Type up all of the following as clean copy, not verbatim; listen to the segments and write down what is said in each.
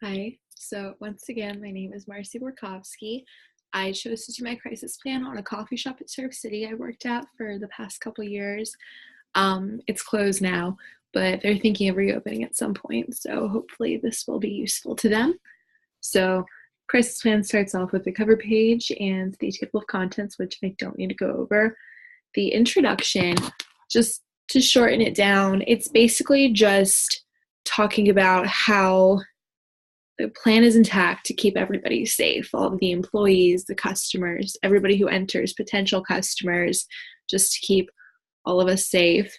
Hi. So once again, my name is Marcy Borkowski. I chose to do my crisis plan on a coffee shop at Surf City I worked at for the past couple years. It's closed now, but they're thinking of reopening at some point. So hopefully this will be useful to them. So crisis plan starts off with the cover page and the table of contents, which I don't need to go over. The introduction, just to shorten it down, it's basically just talking about how the plan is intact to keep everybody safe, all of the employees, the customers, everybody who enters, potential customers, just to keep all of us safe.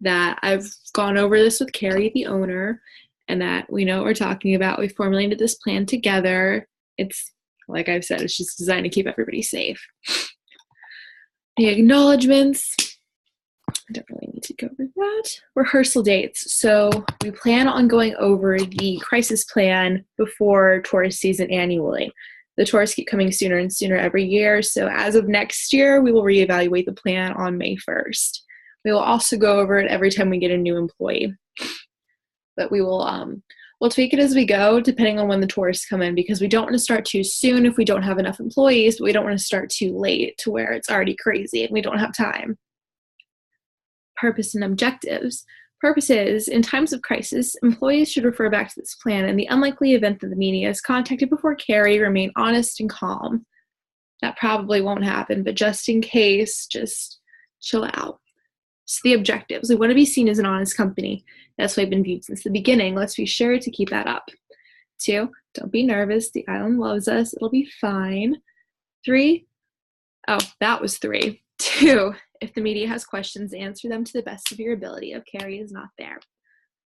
That I've gone over this with Carrie, the owner, and that we know what we're talking about. We formulated this plan together. It's, like I've said, it's just designed to keep everybody safe. The acknowledgements, I don't really need to go over that. Rehearsal dates. So we plan on going over the crisis plan before tourist season annually. The tourists keep coming sooner and sooner every year. So as of next year, we will reevaluate the plan on May 1st. We will also go over it every time we get a new employee. But we'll tweak it as we go, depending on when the tourists come in, because we don't want to start too soon if we don't have enough employees, but we don't want to start too late to where it's already crazy and we don't have time. Purpose and objectives. Purpose is, in times of crisis, employees should refer back to this plan. In the unlikely event that the media is contacted before Carrie, remain honest and calm. That probably won't happen, but just in case, just chill out. So the objectives. We want to be seen as an honest company. That's why I've been viewed since the beginning. Let's be sure to keep that up. 2, don't be nervous. The island loves us. It'll be fine. 3, oh, that was 3. 2, if the media has questions, answer them to the best of your ability if Carrie is not there.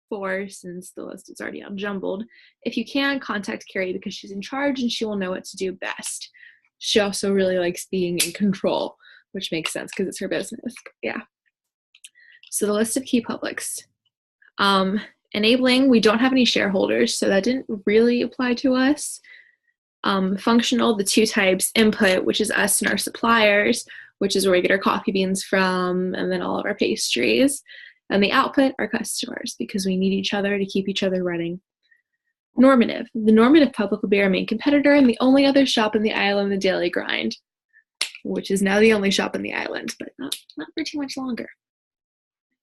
4, since the list is already all jumbled, if you can, contact Carrie because she's in charge and she will know what to do best. She also really likes being in control, which makes sense because it's her business. Yeah. So the list of key publics. Enabling, we don't have any shareholders, so that didn't really apply to us. Functional, the 2 types. Input, which is us and our suppliers, which is where we get our coffee beans from, and then all of our pastries. And the output, our customers, because we need each other to keep each other running. Normative, the normative public will be our main competitor and the only other shop in the island, the Daily Grind, which is now the only shop in the island, but not for too much longer.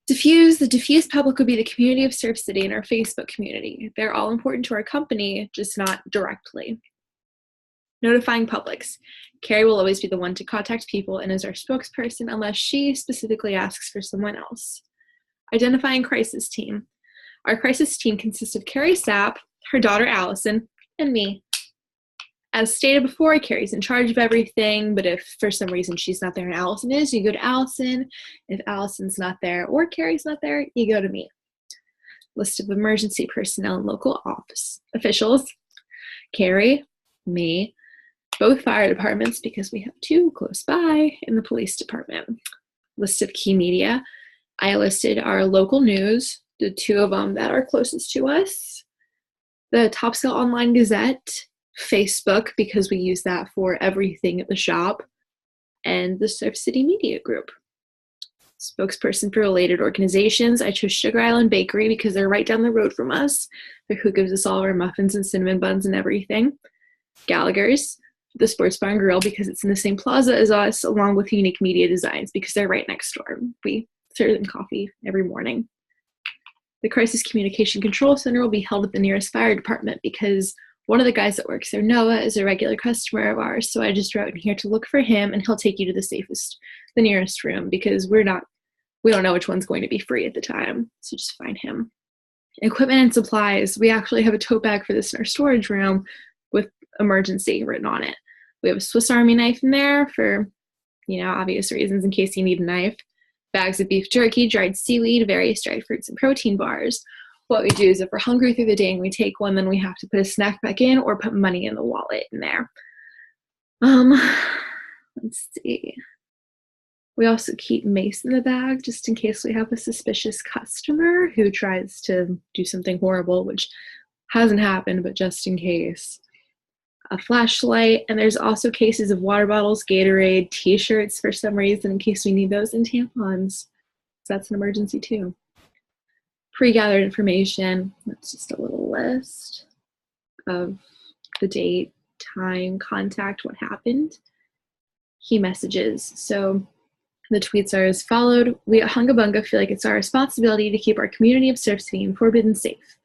Diffuse, the diffuse public would be the community of Surf City and our Facebook community. They're all important to our company, just not directly. Notifying publics. Carrie will always be the one to contact people and is our spokesperson unless she specifically asks for someone else. Identifying crisis team. Our crisis team consists of Carrie Sapp, her daughter Allison, and me. As stated before, Carrie's in charge of everything, but if for some reason she's not there and Allison is, you go to Allison. If Allison's not there or Carrie's not there, you go to me. List of emergency personnel and local office officials. Carrie, me, both fire departments because we have 2 close by, in the police department. List of key media. I listed our local news, the 2 of them that are closest to us. The Topsail Online Gazette, Facebook, because we use that for everything at the shop, and the Surf City Media Group. Spokesperson for related organizations, I chose Sugar Island Bakery because they're right down the road from us. They're who gives us all our muffins and cinnamon buns and everything. Gallagher's, the Sports Bar and Grill, because it's in the same plaza as us, along with Unique Media Designs because they're right next door. We serve them coffee every morning. The Crisis Communication Control Center will be held at the nearest fire department because one of the guys that works there, Noah, is a regular customer of ours, so I just wrote in here to look for him, and he'll take you to the nearest room, because we don't know which one's going to be free at the time, so just find him. Equipment and supplies, we actually have a tote bag for this in our storage room with emergency written on it. We have a Swiss Army knife in there for, obvious reasons in case you need a knife. Bags of beef jerky, dried seaweed, various dried fruits, and protein bars. What we do is if we're hungry through the day and we take one, then we have to put a snack back in or put money in the wallet in there. Let's see. We also keep mace in the bag just in case we have a suspicious customer who tries to do something horrible, which hasn't happened, but just in case. A flashlight, and there's also cases of water bottles, Gatorade, t-shirts for some reason in case we need those, and tampons. So that's an emergency too. Pre-gathered information, that's just a little list. of the date, time, contact, what happened. Key messages. So the tweets are as followed. We at Hunga Bunga feel like it's our responsibility to keep our community of surf city informed and safe.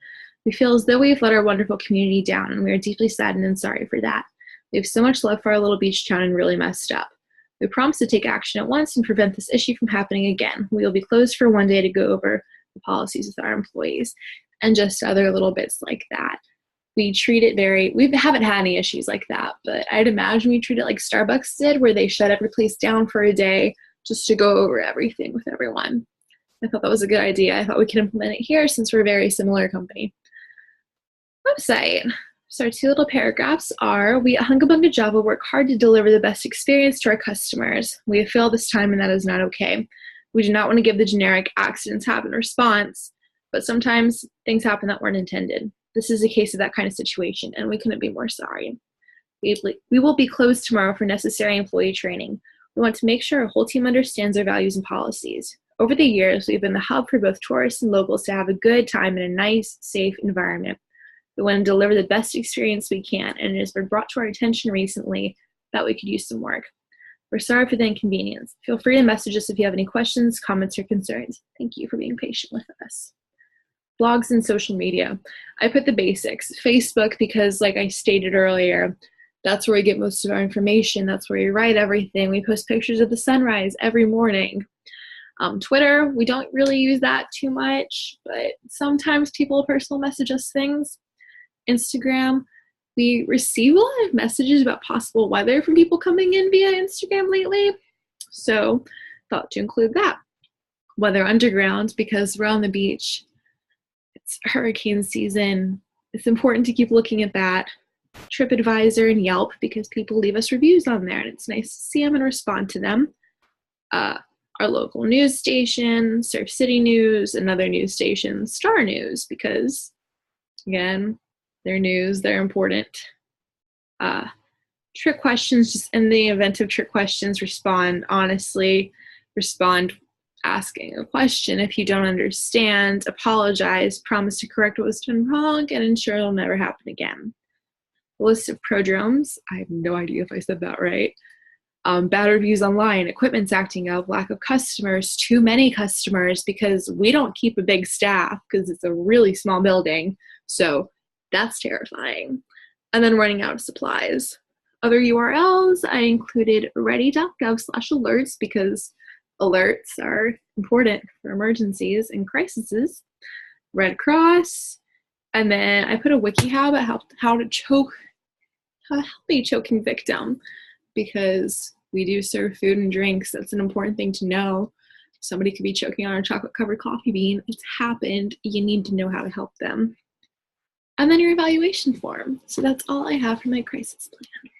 We feel as though we've let our wonderful community down, and we are deeply saddened and sorry for that. We have so much love for our little beach town and really messed up. We promise to take action at once and prevent this issue from happening again. We will be closed for one day to go over the policies with our employees, and just other little bits like that. We treat it we haven't had any issues like that, but I'd imagine we treat it like Starbucks did, where they shut every place down for a day just to go over everything with everyone. I thought that was a good idea. I thought we could implement it here since we're a very similar company. Website. So our two little paragraphs are, we at Hunga Bunga Java work hard to deliver the best experience to our customers. We have failed this time and that is not okay. We do not want to give the generic accidents happen response, but sometimes things happen that weren't intended. This is a case of that kind of situation, and we couldn't be more sorry. We will be closed tomorrow for necessary employee training. We want to make sure our whole team understands our values and policies. Over the years, we've been the hub for both tourists and locals to have a good time in a nice, safe environment. We want to deliver the best experience we can, and it has been brought to our attention recently that we could use some work. We're sorry for the inconvenience. Feel free to message us if you have any questions, comments, or concerns. Thank you for being patient with us. Blogs and social media. I put the basics. Facebook, because like I stated earlier, that's where we get most of our information. That's where we write everything. We post pictures of the sunrise every morning. Twitter, we don't really use that too much, but sometimes people personal message us things. Instagram, we receive a lot of messages about possible weather from people coming in via Instagram lately, so thought to include that. Weather Underground, because we're on the beach, it's hurricane season, it's important to keep looking at that. TripAdvisor and Yelp, because people leave us reviews on there and it's nice to see them and respond to them. Our local news station, Surf City News, another news station, Star News, because again, they're news, they're important. Trick questions, just in the event of trick questions, respond honestly, respond asking a question. If you don't understand, apologize, promise to correct what was done wrong, and ensure it'll never happen again. List of prodromes, I have no idea if I said that right. Bad reviews online, equipment's acting up, lack of customers, too many customers, because we don't keep a big staff because it's a really small building, so that's terrifying. And then running out of supplies. Other URLs, I included ready.gov/alerts because alerts are important for emergencies and crises. Red Cross, and then I put a WikiHow about how to help a choking victim, because we do serve food and drinks. That's an important thing to know. Somebody could be choking on a chocolate-covered coffee bean. It's happened. You need to know how to help them. And then your evaluation form. So that's all I have for my crisis plan.